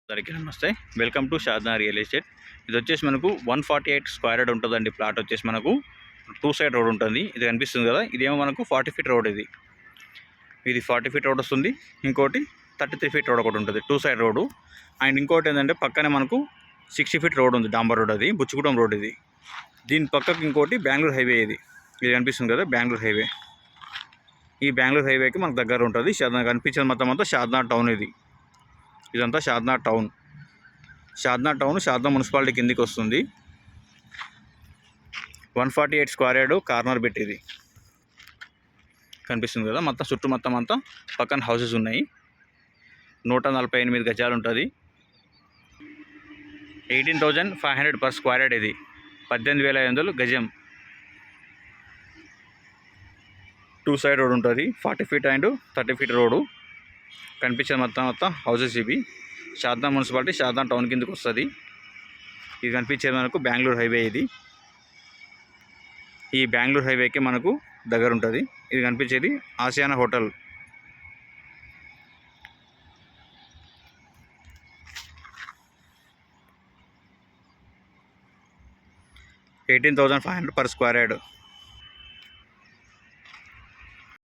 అందరికీ నమస్తే. Welcome to Shadna real estate. ఇది వచ్చేసి మనకు 148 స్క్వేర్ యార్డ్ ఉంటుందండి. ప్లాట్ వచ్చేసి మనకు 2 సైడ్ రోడ్ ఉంటుంది. ఇది కనిపిస్తుంది కదా, ఇదేమో మనకు 40 ఫీట్ రోడ్. ఇది 40 ఫీట్ రోడ్ వస్తుంది. ఇంకోటి 33 ఫీట్ రోడ్ ఒకటి ఉంటుంది, 2 సైడ్ రోడ్డు. అండ్ ఇంకోటి ఏంటంటే పక్కనే మనకు 60 ఫీట్ రోడ్ ఉంది, డాంబర్ రోడ్. అది బుచ్చుగూడెం రోడ్. దీని పక్కకు ఇంకోటి బెంగళూరు హైవే. ఇది కనిపిస్తుంది కదా, బెంగళూరు హైవే. ఈ బెంగళూరు హైవేకి మనకు దగ్గర ఉంటుంది. కనిపించేది మొత్తం అంతా షాద్నా టౌన్. ఇదంతా షాద్నా టౌన్. షాద్నా మున్సిపాలిటీ కిందికి వస్తుంది. 148 స్క్వేర్ యార్డ్ కార్నర్ బిట్. ఇది కనిపిస్తుంది కదా, మొత్తం చుట్టూ మొత్తం అంతా పక్కన హౌసెస్ ఉన్నాయి. 148 గజాలు ఉంటుంది. 18,500 పర్ స్క్వేర్ యార్డ్. ఇది 18,500 గజం. 2 సైడ్ రోడ్ ఉంటుంది, 40 ఫీట్ అండ్ 30 ఫీట్ రోడ్డు. కనిపించేది మొత్తం హౌసెస్. ఇవి షాద్నా మున్సిపాలిటీ, షాద్నా టౌన్ కిందకి వస్తుంది. ఇది కనిపించేది మనకు బెంగళూరు హైవే. ఈ బెంగళూరు హైవేకి మనకు దగ్గర ఉంటుంది. ఇది కనిపించేది Asiana hotel. $18,500 per square yard.